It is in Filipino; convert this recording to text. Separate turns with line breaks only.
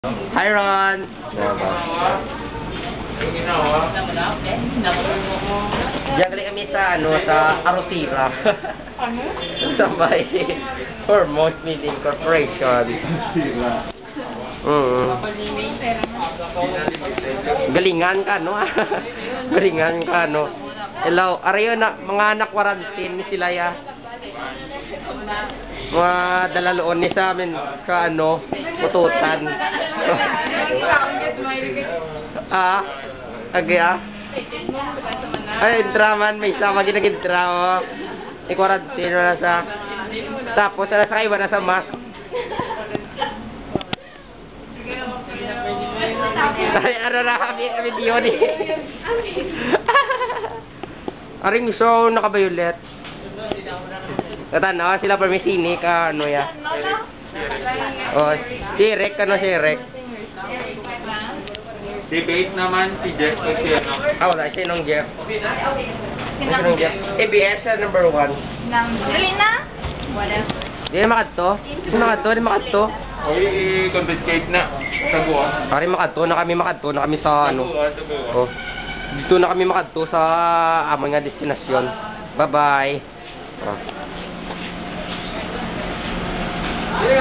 Hi, Ron! Diyan galing kami sa, sa Arutira.
Ano?
Sa may Hormone Meeting Corporation. Galingan ka, no? Galingan ka, no? Hello, arayo na, mga anak warantin ni sila ya. Mga dalaloon ni sa amin sa pututan. Ay, draman, may sama ginagin drama. Ni quarantine na sa tapos na sa iba na sa mask. Ay, na kami video ni. Aring show naka-violet. Katanaw sila permisini ka ya. Oh, si Rek si Rek.
Si Bait naman, si Jeff kasi
Wala, sinong Jeff? Sinong Jeff? ABS number 1.
Nang Lina? Wala.
Di makadto? Di makadto?
Oy, confiscate na. Saguan.
Pare makadto na kami sa Oh. Dito na kami makadto sa among nga destinasyon. Bye-bye. Oh.
Ay,